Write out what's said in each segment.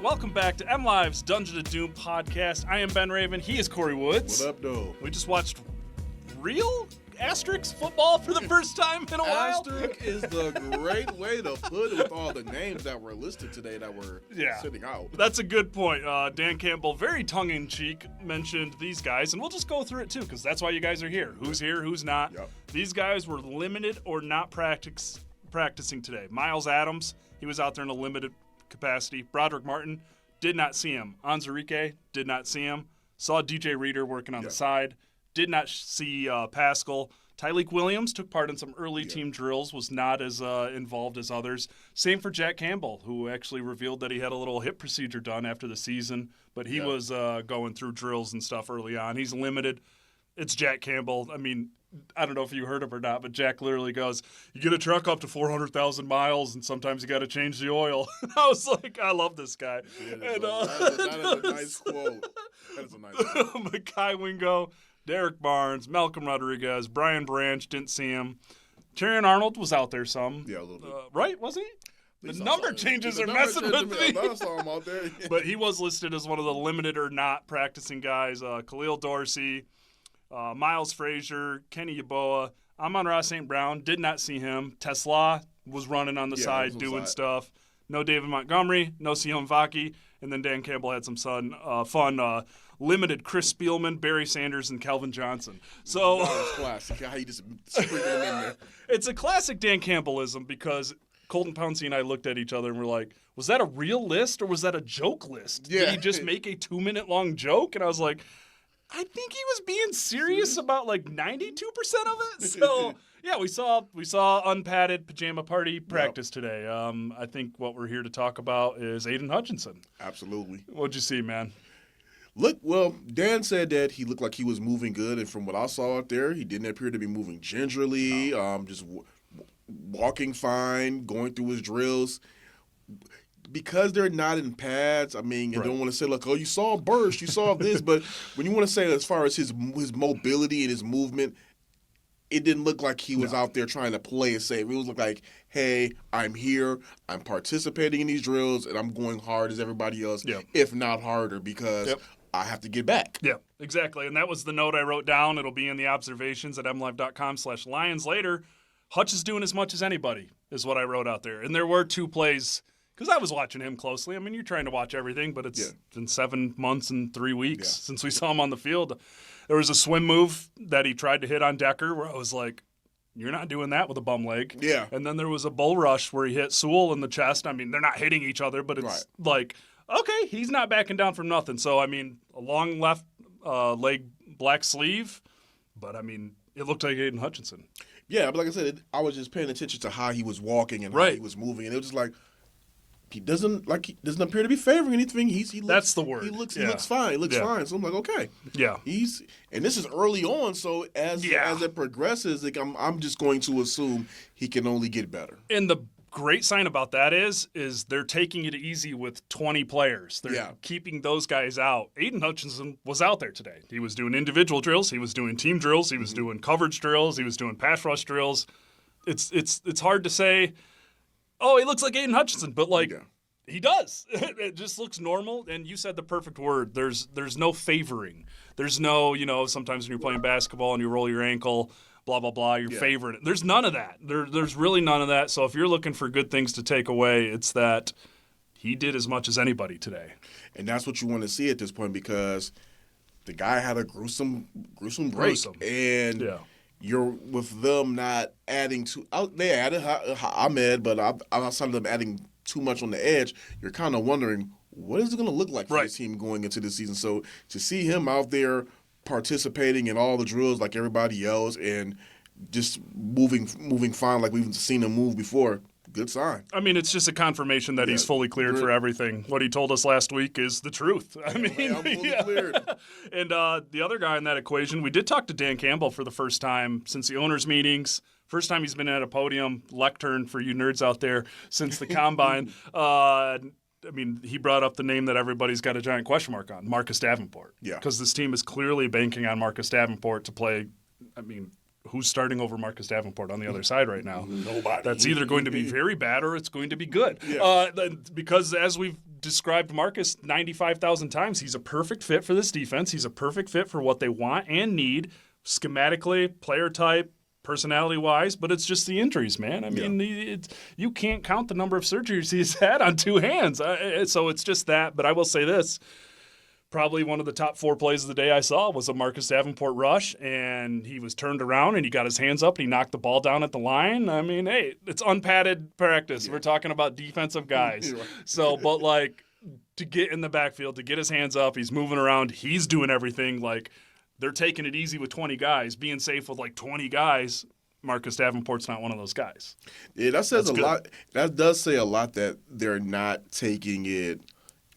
welcome back to MLive's Dungeon of Doom podcast. I am Ben Raven. He is Corey Woods. What up, though? We just watched real Asterix football for the first time in a while. Asterix is the great way to put it with all the names that were listed today that were sitting out. That's a good point. Dan Campbell, very tongue-in-cheek, mentioned these guys, and we'll just go through it too, because that's why you guys are here. Who's here, who's not. Yep. These guys were limited or not practicing today. Miles Adams, he was out there in a limited capacity. Broderick Martin, did not see him. Anzarike, did not see him. Saw DJ Reader working on the side. Did not see Pascal. Tyleek Williams took part in some early team drills, was not as involved as others. Same for Jack Campbell, who actually revealed that he had a little hip procedure done after the season, but he was going through drills and stuff early on. He's limited. It's Jack Campbell. I mean, I don't know if you heard him or not, but Jack literally goes, you get a truck up to 400,000 miles, and sometimes you got to change the oil. I was like, I love this guy. That is a nice quote. That is a nice quote. Makai Wingo, Derek Barnes, Malcolm Rodriguez, Brian Branch, didn't see him. Terrion Arnold was out there some. Yeah, a little bit. Right, was he? The number changes are messing with me. I saw him out there. But he was listed as one of the limited or not practicing guys. Khalil Dorsey, Miles Frazier, Kenny Yeboah, Amon-Ra St. Brown, did not see him. Tesla was running on the side, doing stuff. No David Montgomery, no Sion Vaki, and then Dan Campbell had some fun limited Chris Spielman, Barry Sanders, and Calvin Johnson. So that was classic. How you just sprinkle them in there. It's a classic Dan Campbellism because Colton Pouncey and I looked at each other and we're like, was that a real list or was that a joke list? Yeah. Did he just make a 2-minute long joke? And I was like, I think he was being serious about like 92% of it. So yeah, we saw unpadded pajama party practice today. I think what we're here to talk about is Aidan Hutchinson. Absolutely. What'd you see, man? Dan said that he looked like he was moving good, and from what I saw out there, he didn't appear to be moving gingerly, just walking fine, going through his drills. Because they're not in pads, I mean, you don't want to say, like, oh, you saw a burst, you saw this, but when you want to say as far as his mobility and his movement, it didn't look like he was out there trying to play it safe. It was like, hey, I'm here, I'm participating in these drills, and I'm going hard as everybody else, if not harder, because I have to get back. Yeah, exactly. And that was the note I wrote down. It'll be in the observations at mlive.com/Lions later. Hutch is doing as much as anybody is what I wrote out there. And there were 2 plays, because I was watching him closely. I mean, you're trying to watch everything, but it's been 7 months and 3 weeks since we saw him on the field. There was a swim move that he tried to hit on Decker where I was like, you're not doing that with a bum leg. Yeah. And then there was a bull rush where he hit Sewell in the chest. I mean, they're not hitting each other, but it's like, okay, he's not backing down from nothing. So, I mean, a long left leg black sleeve, but, I mean, it looked like Aidan Hutchinson. Yeah, but like I said, I was just paying attention to how he was walking and how he was moving, and it was just like, he doesn't appear to be favoring anything. He looks, that's the word. He looks fine. He looks fine. So I'm like, okay. Yeah. And this is early on, so as it progresses, like I'm just going to assume he can only get better. And the great sign about that is they're taking it easy with 20 players. They're keeping those guys out. Aidan Hutchinson was out there today. He was doing individual drills. He was doing team drills. He was doing coverage drills. He was doing pass rush drills. It's hard to say, oh, he looks like Aidan Hutchinson, but he does. It just looks normal. And you said the perfect word. There's no favoring. There's no, sometimes when you're playing basketball and you roll your ankle, blah, blah, blah, you're favoring it. There's none of that. There's really none of that. So if you're looking for good things to take away, it's that he did as much as anybody today. And that's what you want to see at this point, because the guy had a gruesome break. And you're with them not adding they added Ahmed, but outside of them adding too much on the edge, you're kind of wondering, what is it going to look like for this team going into this season? So to see him out there participating in all the drills like everybody else and just moving fine like we've seen him move before, good sign. I mean, it's just a confirmation that he's fully cleared for everything. What he told us last week is the truth. I mean, I'm fully cleared. And the other guy in that equation, we did talk to Dan Campbell for the first time since the owners' meetings. First time he's been at a podium lectern for you nerds out there since the Combine. I mean, he brought up the name that everybody's got a giant question mark on, Marcus Davenport. Yeah. Because this team is clearly banking on Marcus Davenport to play. I mean, who's starting over Marcus Davenport on the other side right now? Nobody. That's either going to be very bad or it's going to be good. Yeah. Because as we've described Marcus 95,000 times. He's a perfect fit for this defense. He's a perfect fit for what they want and need, schematically, player type, personality-wise, but it's just the injuries, man. I mean, you can't count the number of surgeries he's had on two hands. So it's just that. But I will say this. Probably one of the top 4 plays of the day I saw was a Marcus Davenport rush, and he was turned around, and he got his hands up, and he knocked the ball down at the line. I mean, hey, it's unpadded practice. Yeah. We're talking about defensive guys. So, but, like, to get in the backfield, to get his hands up, he's moving around, he's doing everything. Like, they're taking it easy with 20 guys, being safe with, like, 20 guys. Marcus Davenport's not one of those guys. Yeah, that says a lot. That does say a lot that they're not taking it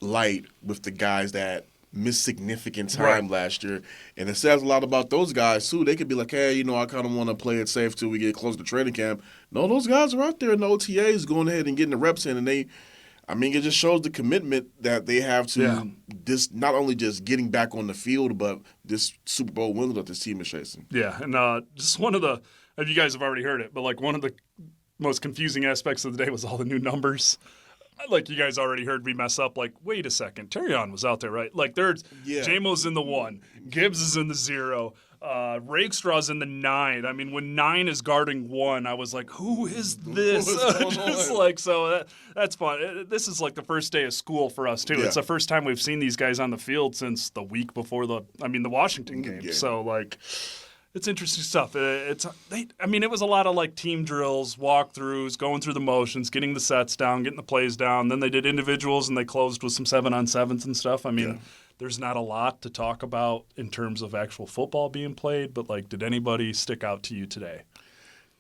light with the guys that missed significant time last year. And it says a lot about those guys, too. They could be like, hey, I kind of want to play it safe till we get close to training camp. No, those guys are out there in the OTAs going ahead and getting the reps in. And it just shows the commitment that they have to this, not only just getting back on the field, but this Super Bowl win that this team is chasing. Yeah, and just one of the, if you guys have already heard it, but like one of the most confusing aspects of the day was all the new numbers. Like you guys already heard me mess up. Like, wait a second, Terrion was out there, right? Like, there's Jamo's in the 1, Gibbs is in the 0, Rakestraw's in the 9. I mean, when 9 is guarding 1, I was like, who is this? Just like, so that's fun. This is like the first day of school for us too. Yeah. It's the first time we've seen these guys on the field since the week before the Washington game. Yeah. So like. It's interesting stuff. It was a lot of like team drills, walkthroughs, going through the motions, getting the sets down, getting the plays down. Then they did individuals and they closed with some 7-on-7s and stuff. I mean, there's not a lot to talk about in terms of actual football being played, but like, did anybody stick out to you today?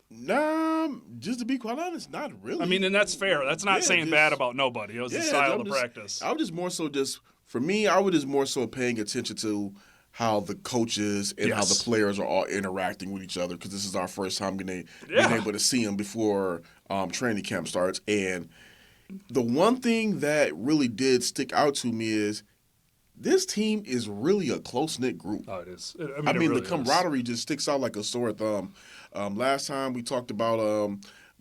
Nah, just to be quite honest, not really. I mean, and that's fair. That's not saying bad about nobody. It was the style of practice. I was just more so for me, I was just more so paying attention to how the coaches and how the players are all interacting with each other, because this is our first time being able to see them before training camp starts. And the one thing that really did stick out to me is this team is really a close-knit group. Oh, it is. I mean really the camaraderie just sticks out like a sore thumb. Last time we talked about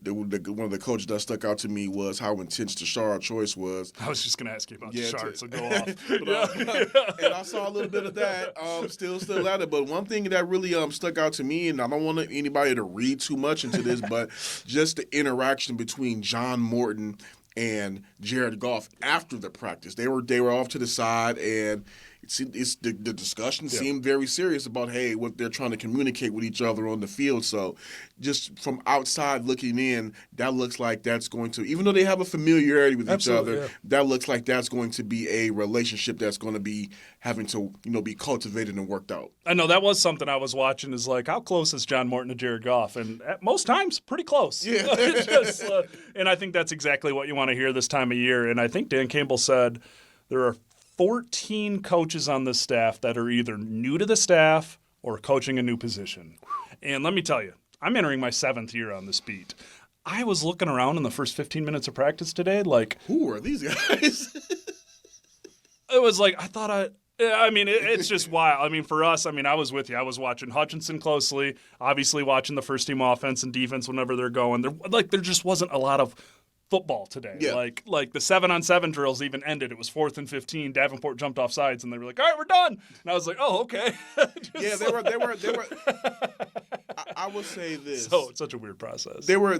one of the coaches that stuck out to me was how intense Tashard Choice was. I was just going to ask you about Tashard, so go off. And I saw a little bit of that, still at it. But one thing that really stuck out to me, and I don't want anybody to read too much into this, but just the interaction between John Morton and Jared Goff after the practice. They were off to the side, and the discussion seemed very serious about, hey, what they're trying to communicate with each other on the field. So just from outside looking in, that looks like that's going to, even though they have a familiarity with each other, that looks like that's going to be a relationship that's going to be having to, be cultivated and worked out. I know that was something I was watching, is like, how close is John Morton to Jared Goff? And at most times, pretty close. Yeah. And I think that's exactly what you want to hear this time of year. And I think Dan Campbell said there are 14 coaches on this staff that are either new to the staff or coaching a new position. And let me tell you, I'm entering my 7th year on this beat. I was looking around in the first 15 minutes of practice today, like, who are these guys? It was like, it's just wild. I mean, for us, I was with you. I was watching Hutchinson closely, obviously watching the first team offense and defense whenever they're going. There just wasn't a lot of football today. Yeah. Like the 7-on-7 drills even ended. It was 4th and 15. Davenport jumped off sides, and they were like, "All right, we're done." And I was like, "Oh, okay." They were. I would say this. So it's such a weird process. They were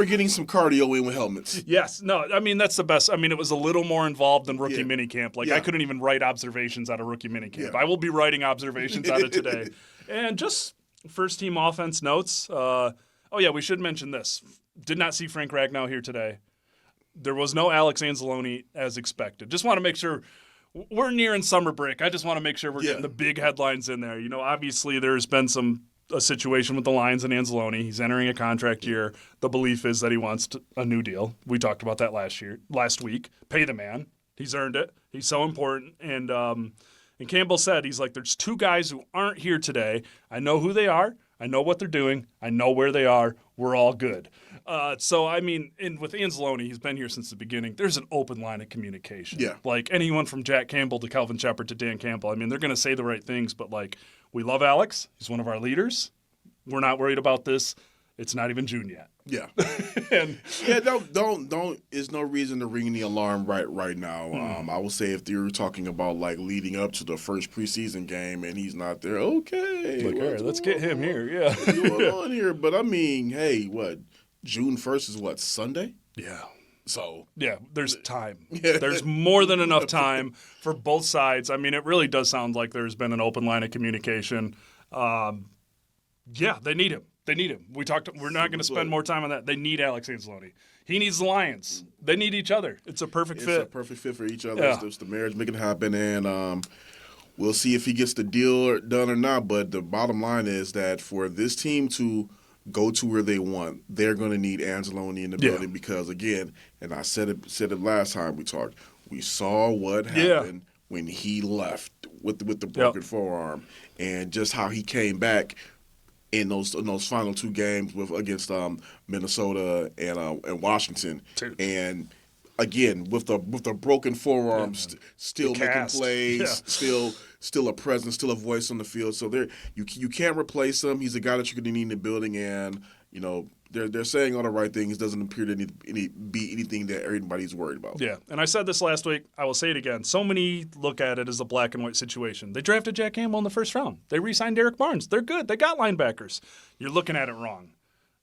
getting some cardio in with helmets. Yes. No. That's the best. It was a little more involved than rookie minicamp. I couldn't even write observations out of rookie minicamp. Yeah. I will be writing observations out of today. And just first team offense notes. We should mention this. Did not see Frank Ragnow here today. There was no Alex Anzalone as expected. Just want to make sure we're nearing summer break. I just want to make sure we're getting the big headlines in there. Obviously there's been a situation with the Lions and Anzalone. He's entering a contract year. The belief is that he wants a new deal. We talked about that last week. Pay the man. He's earned it. He's so important. And Campbell said, he's like, there's 2 guys who aren't here today. I know who they are. I know what they're doing. I know where they are. We're all good. And with Anzalone, he's been here since the beginning. There's an open line of communication. Yeah. Like anyone from Jack Campbell to Calvin Shepard to Dan Campbell. they're going to say the right things, but we love Alex. He's one of our leaders. We're not worried about this. It's not even June yet. Yeah. And Yeah, don't. There's no reason to ring the alarm right now. I would say if you're talking about like leading up to the first preseason game and he's not there, okay. Like, all right, let's get him here. Yeah. What's going on here? But I mean, hey, what? June 1st is what, Sunday? Yeah. So Yeah, there's time. There's more than enough time for both sides. I mean, it really does sound like there's been an open line of communication. Yeah, they need him. They need him. We're not going to spend more time on that. They need Alex Anzalone. He needs the Lions. They need each other. It's a perfect fit. It's a perfect fit for each other. Yeah. It's the marriage making it happen, and we'll see if he gets the deal done or not. But the bottom line is that for this team to go to where they want, they're going to need Anzalone in the building because, again, and I said it last time we talked, we saw what happened when he left with the broken forearm and just how he came back in those final two games against Minnesota and Washington. And again, with the broken forearm, still making plays, still a presence, still a voice on the field. So you can't replace him. He's a guy that you're going to need in the building, and they're saying all the right things. Doesn't appear to be anything that everybody's worried about. Yeah, and I said this last week. I will say it again. So many look at it as a black and white situation. They drafted Jack Campbell in the first round. They re-signed Derek Barnes. They're good. They got linebackers. You're looking at it wrong.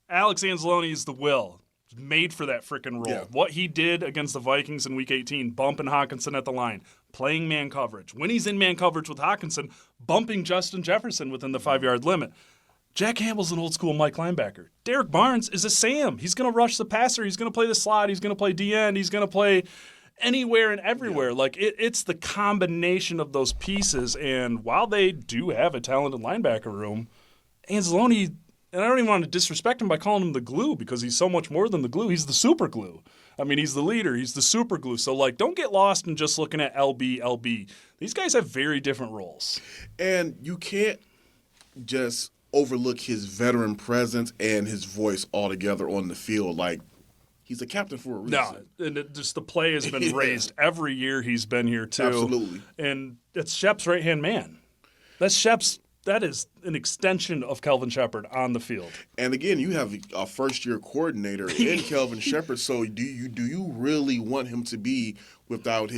Alex Anzalone is the will. Made for that freaking role. Yeah. What he did against the Vikings in Week 18, bumping Hawkinson at the line, playing man coverage. When he's in man coverage with Hawkinson, bumping Justin Jefferson within the 5-yard limit. Jack Campbell's an old-school Mike linebacker. Derek Barnes is a Sam. He's going to rush the passer. He's going to play the slot. He's going to play D-end. He's going to play anywhere and everywhere. Yeah. Like, it's the combination of those pieces. And while they do have a talented linebacker room, Anzalone, and I don't even want to disrespect him by calling him the glue because he's so much more than the glue. He's the super glue. I mean, he's the leader. He's the super glue. So, like, don't get lost in just looking at LB. These guys have very different roles. And you can't just overlook his veteran presence and his voice altogether on the field. Like, he's a captain for a reason. No, and just the play has been raised every year he's been here, too. Absolutely. And it's Shep's right-hand man. That is an extension of Kelvin Shepherd on the field. And again, you have a first-year coordinator in Kelvin Shepherd. So do you really want him to be without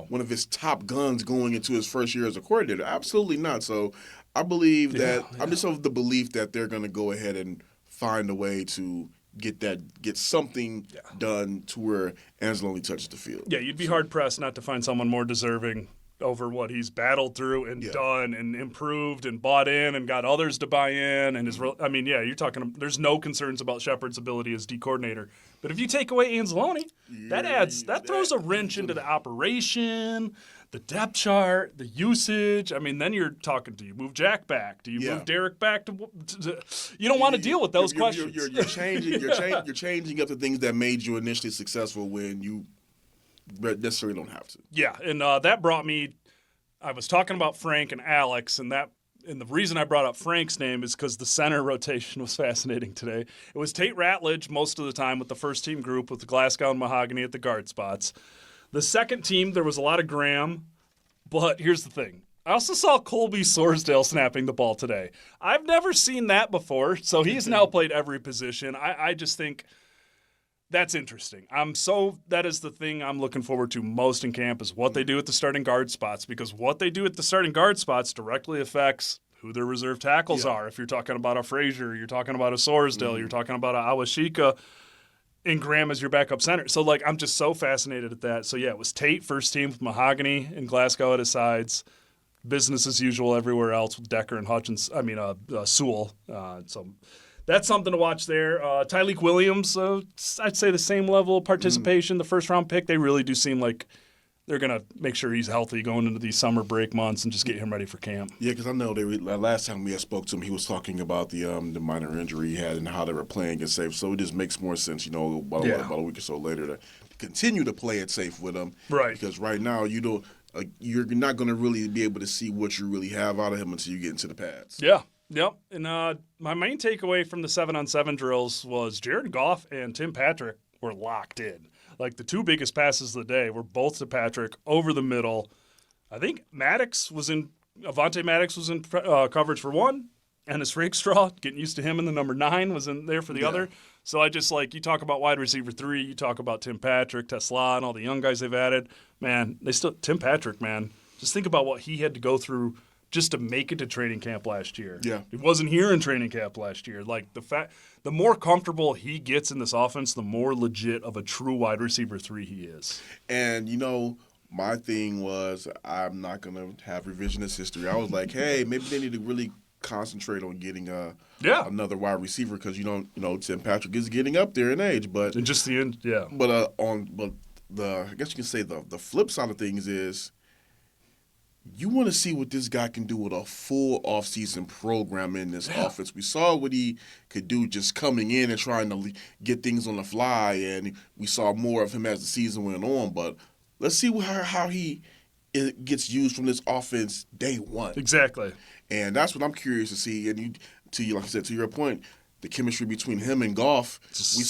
one of his top guns going into his first year as a coordinator? Absolutely not. So I believe that I'm just of the belief that they're going to go ahead and find a way to get something done to where Anzalone touches the field. Yeah, you'd be hard-pressed not to find someone more deserving over what he's battled through and done and improved and bought in and got others to buy in. And you're talking, there's no concerns about Shepherd's ability as D coordinator. But if you take away Anzalone, that throws a wrench into the operation, the depth chart, the usage. I mean, then you're talking, do you move Jack back? Do you move Derek back? You don't want to deal with those questions. You're changing up the things that made you initially successful when you necessarily don't have to. Yeah, and that brought me. I was talking about Frank and Alex, and the reason I brought up Frank's name is because the center rotation was fascinating today. It was Tate Ratledge most of the time with the first team group with the Glasgow and Mahogany at the guard spots. The second team, there was a lot of Graham, but here's the thing. I also saw Colby Sorsdale snapping the ball today. I've never seen that before, so he's now played every position. I just think that's interesting. That is the thing I'm looking forward to most in camp is what they do at the starting guard spots, because what they do at the starting guard spots directly affects who their reserve tackles are. If you're talking about a Frazier, you're talking about a Sorsdale, you're talking about a Awashika, and Graham as your backup center. So, like, I'm just so fascinated at that. So, yeah, it was Tate, first team with Mahogany and Glasgow at his sides. Business as usual everywhere else with Decker and Sewell. So that's something to watch there. Tyleik Williams, I'd say the same level of participation. The first-round pick, they really do seem like they're going to make sure he's healthy going into these summer break months and just get him ready for camp. Yeah, because I know last time we had spoke to him, he was talking about the minor injury he had and how they were playing it safe. So it just makes more sense, about a week or so later to continue to play it safe with him. Right. Because right now, you're not going to really be able to see what you really have out of him until you get into the pads. Yeah. Yep. And my main takeaway from the 7-on-7 drills was Jared Goff and Tim Patrick were locked in. Like, the two biggest passes of the day were both to Patrick over the middle. I think Avonte Maddox was in coverage for one, Ennis Rakestraw, getting used to him in the number 9 was in there for the other. So I just you talk about wide receiver 3, you talk about Tim Patrick, Tesla, and all the young guys they've added. Man, Tim Patrick, man, just think about what he had to go through just to make it to training camp last year. Yeah. He wasn't here in training camp last year. The more comfortable he gets in this offense, the more legit of a true wide receiver 3 he is. And, my thing was I'm not going to have revisionist history. I was like, hey, maybe they need to really concentrate on getting another wide receiver because, Tim Patrick is getting up there in age. But and just the end, yeah. But I guess you can say the flip side of things is you want to see what this guy can do with a full offseason program in this offense. We saw what he could do just coming in and trying to get things on the fly, and we saw more of him as the season went on. But let's see how he gets used from this offense day one. Exactly. And that's what I'm curious to see. And like I said, to your point, the chemistry between him and Goff,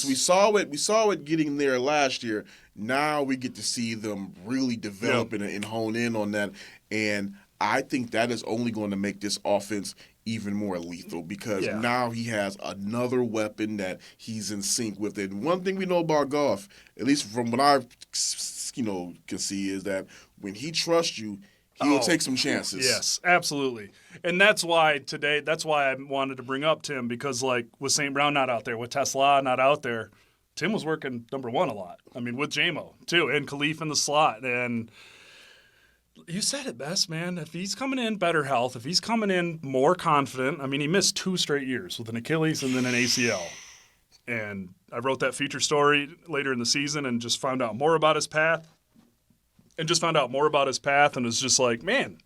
we saw it getting there last year. Now we get to see them really develop and hone in on that. And I think that is only going to make this offense even more lethal because now he has another weapon that he's in sync with. And one thing we know about Goff, at least from what I can see, is that when he trusts you, he'll take some chances. Yes, absolutely. And that's why I wanted to bring up Tim because, with St. Brown not out there, with Tesla not out there, Tim was working number 1 a lot. I mean, with J-Mo, too, and Khalif in the slot. And you said it best, man. If he's coming in better health, if he's coming in more confident, I mean, he missed 2 straight years with an Achilles and then an ACL. And I wrote that feature story later in the season and just found out more about his path. And was just like, man,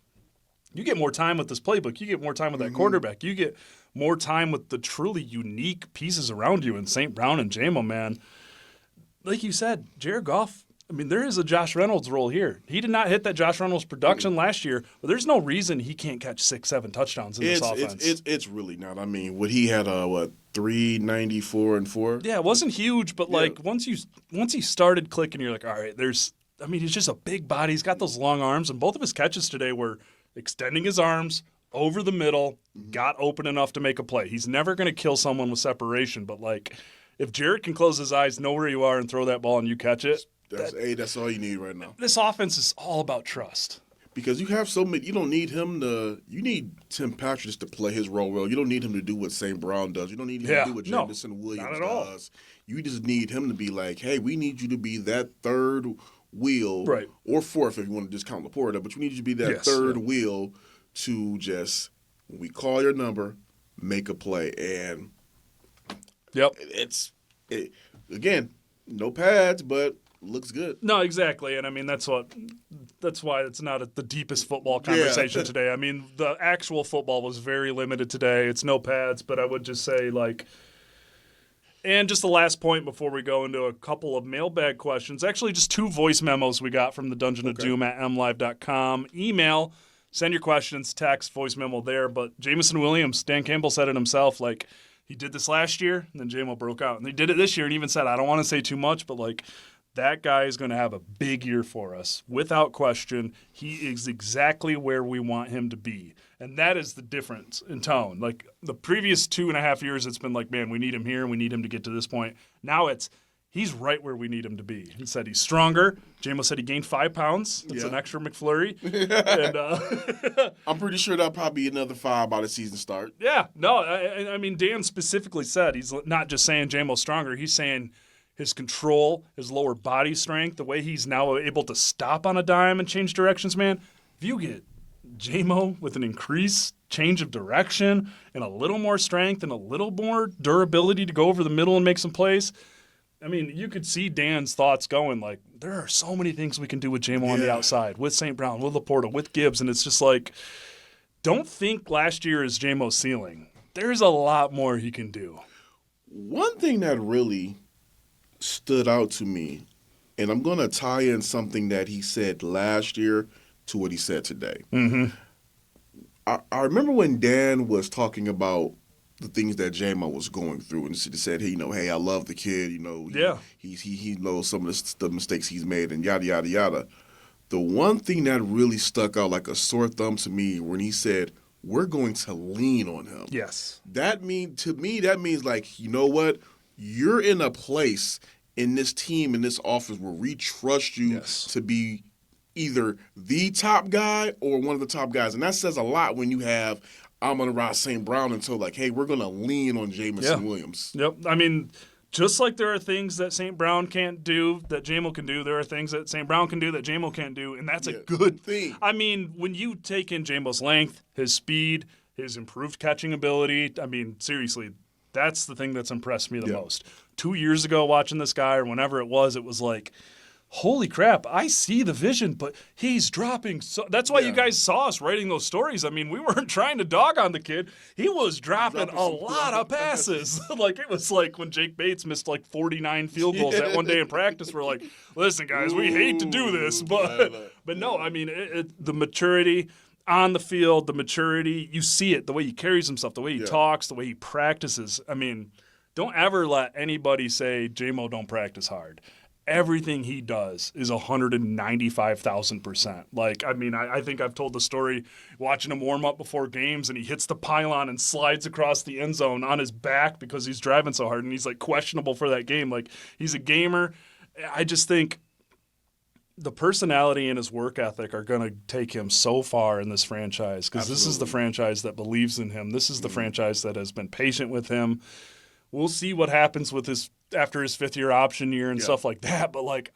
you get more time with this playbook. You get more time with that quarterback. You get more time with the truly unique pieces around you in St. Brown and J-Mo, man. Like you said, Jared Goff, I mean, there is a Josh Reynolds role here. He did not hit that Josh Reynolds production last year, but there's no reason he can't catch 6-7 touchdowns in this offense. It's really not. I mean, he had 394 and 4? Yeah, it wasn't huge, but once he started clicking, you're like, all right, he's just a big body. He's got those long arms, and both of his catches today were extending his arms over the middle, got open enough to make a play. He's never going to kill someone with separation, but if Jared can close his eyes, know where you are, and throw that ball and you catch it, that's all you need right now. This offense is all about trust. Because you have so many, you don't need him to. You need Tim Patrick just to play his role well. You don't need him to do what St. Brown does. You don't need him to do what Jamison Williams does. You just need him to be like, hey, we need you to be that third wheel, right, or fourth if you want to just count Laporta, but you need you to be that third wheel to just, when we call your number, make a play. And again, no pads, but looks good. No, exactly. And I mean, that's why it's not the deepest football conversation today. I mean, the actual football was very limited today. It's no pads, but I would just say and just the last point before we go into a couple of mailbag questions, actually just 2 voice memos we got from the Dungeon of Doom at mlive.com. Email, send your questions, text, voice memo there. But Jamison Williams, Dan Campbell said it himself, he did this last year, and then J-Mo broke out. And he did it this year and even said, I don't want to say too much, but that guy is going to have a big year for us. Without question, he is exactly where we want him to be. And that is the difference in tone. The previous 2.5 years, it's been man, we need him here. We need him to get to this point. Now he's right where we need him to be. He said he's stronger. J-Mo said he gained 5 pounds. That's an extra McFlurry. And, I'm pretty sure that'll probably be another 5 by the season start. Yeah. No, I mean, Dan specifically said he's not just saying J-Mo's stronger. He's saying his control, his lower body strength, the way he's now able to stop on a dime and change directions, man. If you get J-Mo with an increased change of direction and a little more strength and a little more durability to go over the middle and make some plays, I mean, you could see Dan's thoughts going there are so many things we can do with J-Mo on the outside, with St. Brown, with Laporta, with Gibbs, and it's just don't think last year is J-Mo's ceiling. There's a lot more he can do. One thing that really stood out to me, and I'm going to tie in something that he said last year to what he said today. Mm-hmm. I remember when Dan was talking about the things that J-Mo was going through, and he said, hey, I love the kid, he knows some of the mistakes he's made, and yada, yada, yada. The one thing that really stuck out like a sore thumb to me when he said, we're going to lean on him. Yes. That means like, you know what? You're in a place in this team, in this office where we trust you to be either the top guy or one of the top guys. And that says a lot when you have Amon-Ra St. Brown until like, hey, we're going to lean on Jameson Williams. Yep. I mean, just like there are things that St. Brown can't do that Jamo can do, there are things that St. Brown can do that Jamo can't do, and that's a good thing. I mean, when you take in Jamo's length, his speed, his improved catching ability, I mean, seriously, that's the thing that's impressed me the most. 2 years ago watching this guy or whenever it was like, holy crap, I see the vision, but he's dropping. So that's why you guys saw us writing those stories. I mean, we weren't trying to dog on the kid. He was dropping a lot of passes. Like, it was like when Jake Bates missed like 49 field goals that one day in practice. We're like, listen, guys, we hate to do this. But no, I mean, the maturity on the field, the maturity, you see it, the way he carries himself, the way he talks, the way he practices. I mean, don't ever let anybody say Jamo don't practice hard. Everything he does is 195,000%. Like, I mean, I think I've told the story watching him warm up before games and he hits the pylon and slides across the end zone on his back because he's driving so hard and he's like questionable for that game. Like, he's a gamer. I just think the personality and his work ethic are going to take him so far in this franchise because this is the franchise that believes in him. This is the franchise that has been patient with him. We'll see what happens with his after his fifth-year option year and stuff like that. But, like,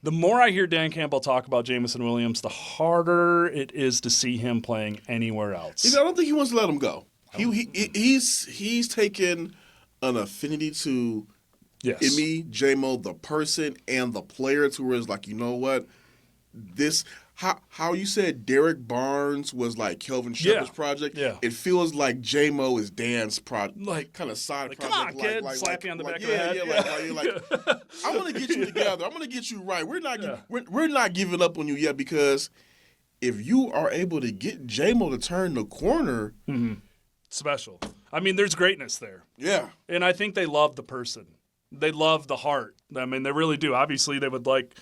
the more I hear Dan Campbell talk about Jameson Williams, the harder it is to see him playing anywhere else. I don't think he wants to let him go. He's taken an affinity to Imi, Jamo, the person, and the player to where it's like, you know what? This how you said Derek Barnes was like Kelvin Shepherd's project. Yeah. It feels like Jamo is Dan's project, like kind of side project. Come on, kid, slap you on the back of the head. Like, I'm gonna get you together. I'm gonna get you right. We're not giving up on you yet because if you are able to get Jamo to turn the corner, special. I mean, there's greatness there. Yeah, and I think they love the person. They love the heart. I mean, they really do. Obviously, they would like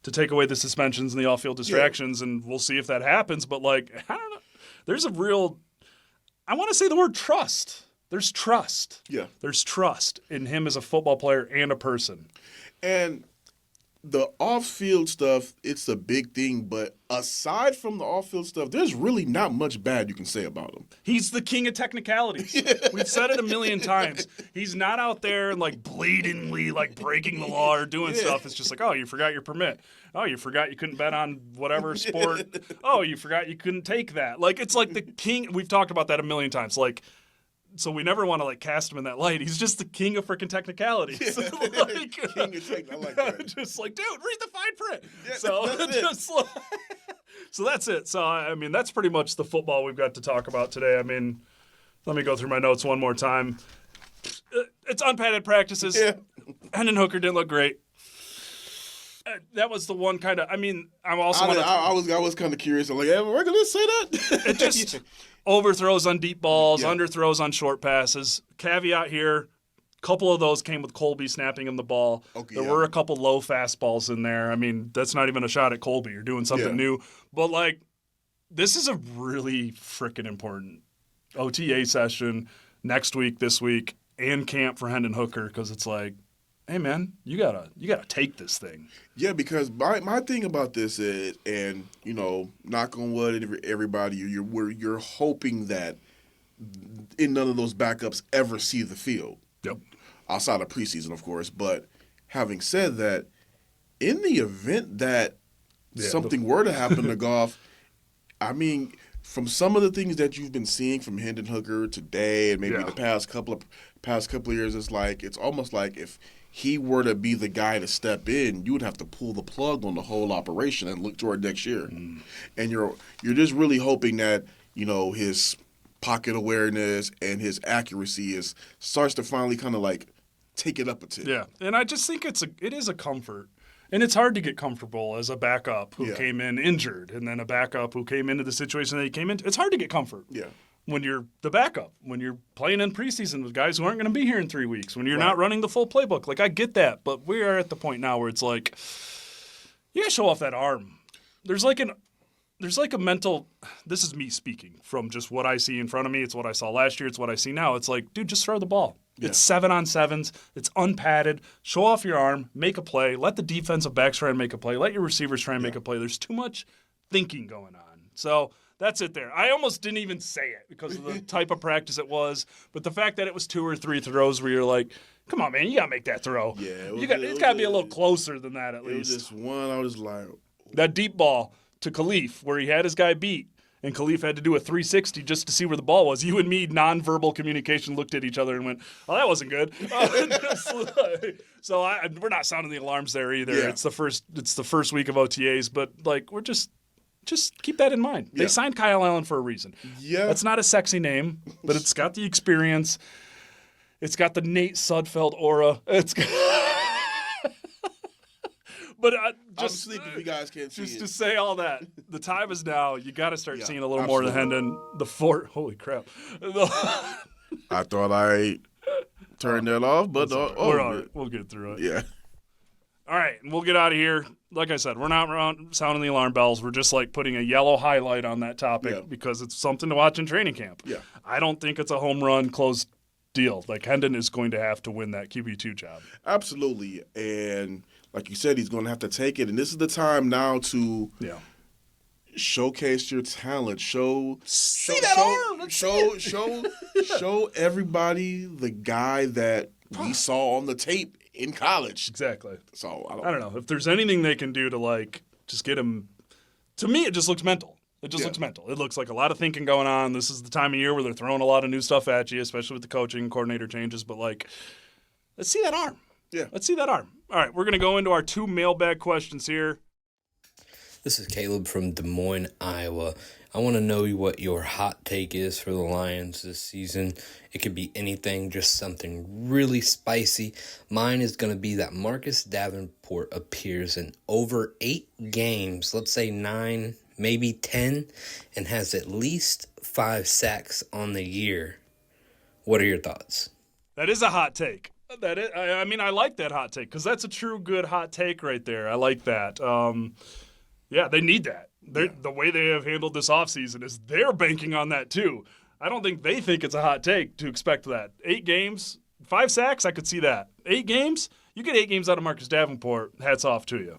to take away the suspensions and the off-field distractions, and we'll see if that happens. But, like, I don't know. There's a real – I want to say the word trust. There's trust. Yeah. There's trust in him as a football player and a person. And the off-field stuff, it's a big thing. But aside from the off-field stuff, there's really not much bad you can say about him. He's the king of technicalities. We've said it a million times. He's not out there and, like, blatantly, like, breaking the law or doing stuff. It's just like, oh, you forgot your permit. Oh, you forgot you couldn't bet on whatever sport. Oh, you forgot you couldn't take that. Like, it's like the king. We've talked about that a million times. Like, so we never want to, like, cast him in that light. He's just the king of freaking technicalities. King of technicalities. I like that. Just like, dude, read the fine print. Yeah, so so that's it. So, I mean, that's pretty much the football we've got to talk about today. I mean, let me go through my notes one more time. It's unpadded practices. Yeah. Hendon Hooker didn't look great. That was the one kind of. I mean, I was kind of curious. I'm like, am I going to say that? It just overthrows on deep balls, underthrows on short passes. Caveat here: a couple of those came with Colby snapping him the ball. Okay, there were a couple low fastballs in there. I mean, that's not even a shot at Colby. You're doing something new, but like, this is a really freaking important OTA session next week, this week, and camp for Hendon Hooker because it's like, hey man, you gotta take this thing. Yeah, because my thing about this is, and you know, knock on wood, everybody, you're hoping that none of those backups ever see the field. Yep. Outside of preseason, of course. But having said that, in the event that something were to happen to Goff, I mean, from some of the things that you've been seeing from Hendon Hooker today, and maybe the past couple of years, it's almost like if he were to be the guy to step in, you would have to pull the plug on the whole operation and look toward next year. And you're just really hoping that, you know, his pocket awareness and his accuracy starts to finally kind of like take it up a tick. Yeah, and I just think it is a comfort. And it's hard to get comfortable as a backup who came in injured and then a backup who came into the situation that he came into. It's hard to get comfort. Yeah. When you're the backup, when you're playing in preseason with guys who aren't going to be here in 3 weeks, when you're not running the full playbook. Like, I get that, but we are at the point now where it's like, you got to show off that arm. There's like there's like a mental, this is me speaking from just what I see in front of me. It's what I saw last year. It's what I see now. It's like, dude, just throw the ball. Yeah. It's 7-on-7s. It's unpadded. Show off your arm. Make a play. Let the defensive backs try and make a play. Let your receivers try and make a play. There's too much thinking going on. So that's it there. I almost didn't even say it because of the type of practice it was. But the fact that it was 2 or 3 throws where you're like, come on, man, you got to make that throw. Yeah. It's got to be a little closer than that at least. It was just one. I was like. That deep ball to Khalif where he had his guy beat. And Khalif had to do a 360 just to see where the ball was. You and me, nonverbal communication, looked at each other and went, "Oh, that wasn't good." So we're not sounding the alarms there either. Yeah. It's the first week of OTAs, but like we're just keep that in mind. Yeah. They signed Kyle Allen for a reason. Yeah, that's not a sexy name, but it's got the experience. It's got the Nate Sudfeld aura. It's got But I'm asleep if you guys can't see it. Just to say all that, the time is now. You got to start seeing a little more than Hendon. The fort. Holy crap! I thought I turned that off, but we're all right. We'll get through it. Yeah. All right, we'll get out of here. Like I said, we're not sounding the alarm bells. We're just like putting a yellow highlight on that topic because it's something to watch in training camp. Yeah. I don't think it's a home run closed deal. Like Hendon is going to have to win that QB2 job. Absolutely, and. Like you said, he's going to have to take it. And this is the time now to showcase your talent. Show everybody the guy that we saw on the tape in college. Exactly. So I don't know. If there's anything they can do to, like, just get him – to me, it just looks mental. It just looks mental. It looks like a lot of thinking going on. This is the time of year where they're throwing a lot of new stuff at you, especially with the coaching coordinator changes. But, like, let's see that arm. Yeah. Let's see that arm. All right, we're going to go into our 2 mailbag questions here. This is Caleb from Des Moines, Iowa. I want to know what your hot take is for the Lions this season. It could be anything, just something really spicy. Mine is going to be that Marcus Davenport appears in over 8 games, let's say 9, maybe 10, and has at least 5 sacks on the year. What are your thoughts? That is a hot take. I mean, I like that hot take because that's a true good hot take right there. I like that. Yeah, they need that. The way they have handled this offseason is they're banking on that too. I don't think they think it's a hot take to expect that. 8 games, 5 sacks, I could see that. 8 games? You get 8 games out of Marcus Davenport, hats off to you.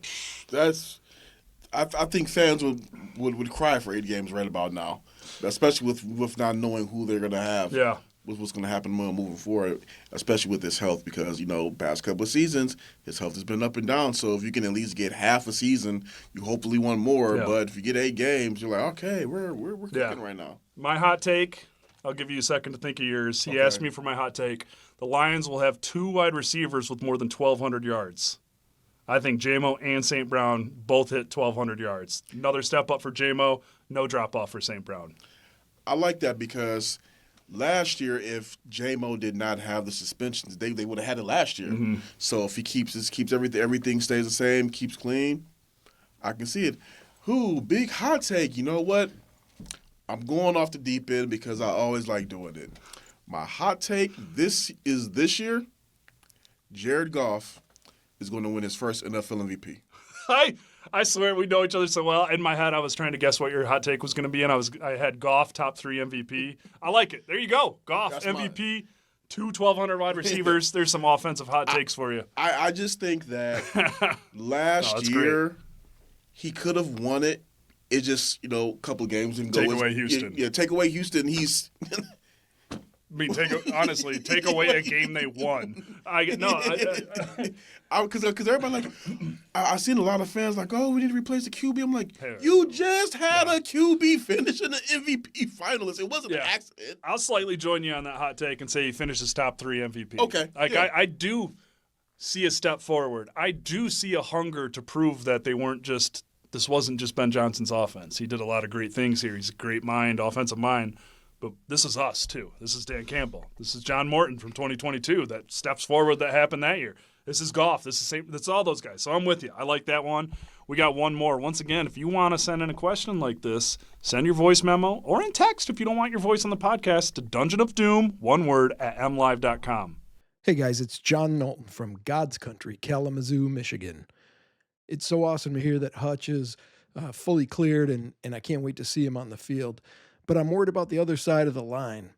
I think fans would cry for 8 games right about now, especially with not knowing who they're going to have. Yeah. With what's going to happen moving forward, especially with his health, because, past couple of seasons, his health has been up and down. So if you can at least get half a season, you hopefully want more. Yeah. But if you get 8 games, you're like, okay, we're cooking right now. My hot take, I'll give you a second to think of yours. He asked me for my hot take. The Lions will have 2 wide receivers with more than 1,200 yards. I think J-Mo and St. Brown both hit 1,200 yards. Another step up for J-Mo, no drop-off for St. Brown. I like that because – last year, if J-Mo did not have the suspensions, they would have had it last year. Mm-hmm. So if he keeps everything stays the same, keeps clean, I can see it. Big hot take. You know what? I'm going off the deep end because I always like doing it. My hot take this year, Jared Goff is going to win his first NFL MVP. I swear we know each other so well. In my head, I was trying to guess what your hot take was going to be, and I had Goff top 3 MVP. I like it. There you go. Goff MVP, 2 1,200 wide receivers. There's some offensive hot takes for you. I just think that last year he could have won it. It just, a couple of games didn't go. Take away Houston. Yeah, take away Houston. He's I mean, take away a game they won. Because everybody I've seen a lot of fans like, oh, we need to replace the QB. I'm like, you just had a QB finish in the MVP finalist. It wasn't an accident. I'll slightly join you on that hot take and say he finishes top 3 MVP. Okay. I do see a step forward. I do see a hunger to prove that this wasn't just Ben Johnson's offense. He did a lot of great things here. He's a great mind, offensive mind. But this is us, too. This is Dan Campbell. This is John Morton from 2022 that steps forward that happened that year. This is Goff. That's all those guys. So I'm with you. I like that one. We got one more. Once again, if you want to send in a question like this, send your voice memo or in text if you don't want your voice on the podcast to Dungeon of Doom, one word, at mlive.com. Hey, guys, it's John Knowlton from God's Country, Kalamazoo, Michigan. It's so awesome to hear that Hutch is fully cleared, and I can't wait to see him on the field. But I'm worried about the other side of the line.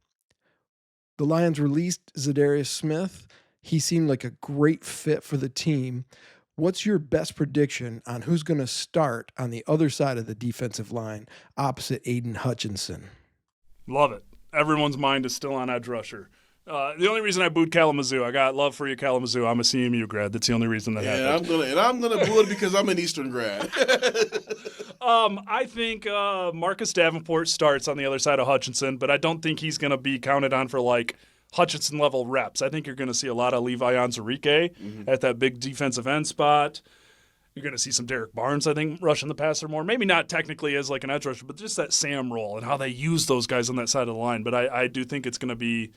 The Lions released Zadarius Smith. He seemed like a great fit for the team. What's your best prediction on who's going to start on the other side of the defensive line opposite Aidan Hutchinson? Love it. Everyone's mind is still on edge rusher. The only reason I booed Kalamazoo, I got love for you, Kalamazoo. I'm a CMU grad. That's the only reason that happened. I'm gonna boo it because I'm an Eastern grad. I think Marcus Davenport starts on the other side of Hutchinson, but I don't think he's going to be counted on for like Hutchinson level reps. I think you're going to see a lot of Levi Onwuzurike at that big defensive end spot. You're going to see some Derek Barnes, I think, rushing the passer more. Maybe not technically as like an edge rusher, but just that Sam role and how they use those guys on that side of the line. But I do think it's going to be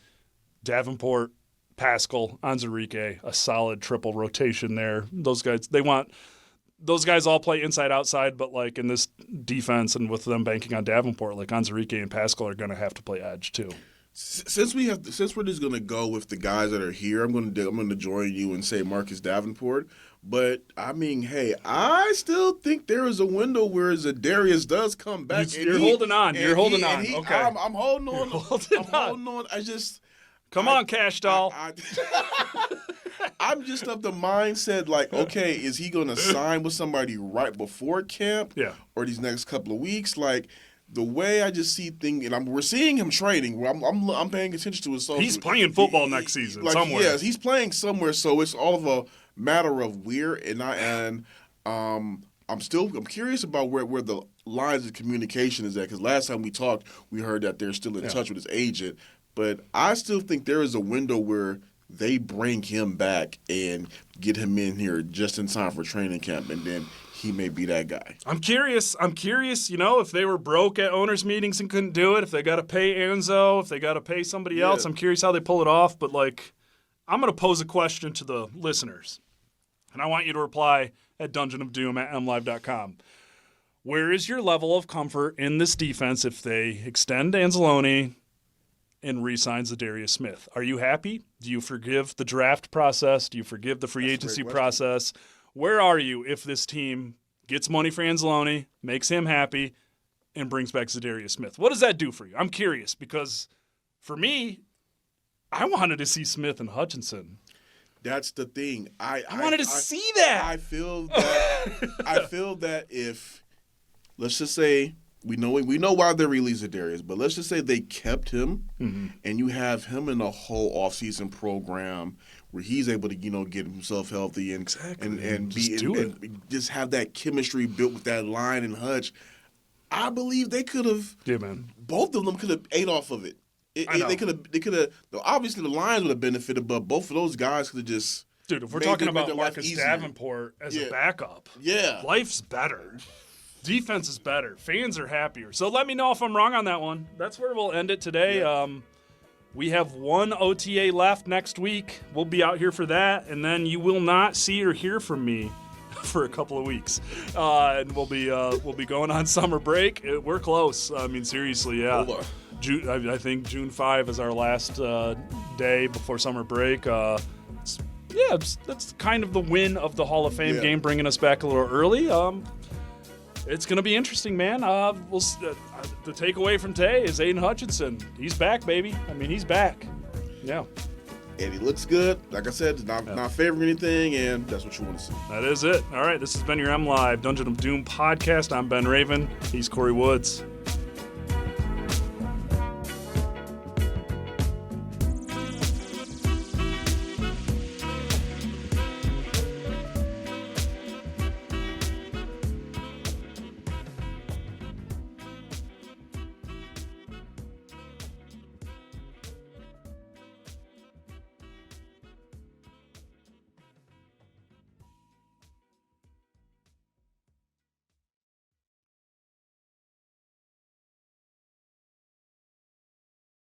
Davenport, Pascal, Onwuzurike, a solid triple rotation there. Those guys all play inside outside, but like in this defense and with them banking on Davenport, like Onwuzurike and Pascal are going to have to play edge too. Since we're just going to go with the guys that are here, I'm going to join you and say Marcus Davenport. But I mean, hey, I still think there is a window where Zadarius does come back. You're holding on. Okay. I'm holding on. Holding on. Come on, Cash Doll. I'm just of the mindset like, okay, is he going to sign with somebody right before camp? Yeah. Or these next couple of weeks? Like, the way I just see things, and we're seeing him training. I'm paying attention to his social. He's playing football next season somewhere. Yes, he's playing somewhere. So it's all of a matter of where. I'm curious about where the lines of communication is at. Because last time we talked, we heard that they're still in touch with his agent. But I still think there is a window where they bring him back and get him in here just in time for training camp, and then he may be that guy. I'm curious, if they were broke at owners' meetings and couldn't do it, if they got to pay Enzo, if they got to pay somebody else, I'm curious how they pull it off. But, I'm going to pose a question to the listeners, and I want you to reply at dungeonofdoom@mlive.com. Where is your level of comfort in this defense if they extend Anzalone and re-signs Zadarius Smith? Are you happy? Do you forgive the draft process? Do you forgive the free agency process? Where are you if this team gets money for Anzalone, makes him happy, and brings back Zadarius Smith? What does that do for you? I'm curious because for me, I wanted to see Smith and Hutchinson. That's the thing. I wanted to see that. I feel that if, let's just say, we know why they released Zadarius, but let's just say they kept him, and you have him in a whole offseason program where he's able to, get himself healthy and just have that chemistry built with that line and Hutch. I believe they could have. Yeah, man. Both of them could have ate off of it. They could have. Obviously, the Lions would have benefited, but both of those guys could have just. Dude, if we're talking about Marcus Davenport as a backup, life's better. Defense is better. Fans are happier. So let me know if I'm wrong on that one. That's where we'll end it today. Yeah. We have one OTA left next week. We'll be out here for that, and then you will not see or hear from me for a couple of weeks. And we'll be going on summer break. We're close. I mean, seriously, yeah. I think June 5 is our last day before summer break. That's kind of the win of the Hall of Fame game, bringing us back a little early. It's going to be interesting, man. The takeaway from today is Aidan Hutchinson. He's back, baby. I mean, he's back. Yeah. And he looks good. Like I said, not favoring anything, and that's what you want to see. That is it. All right, this has been your M Live Dungeon of Doom podcast. I'm Ben Raven. He's Corey Woods.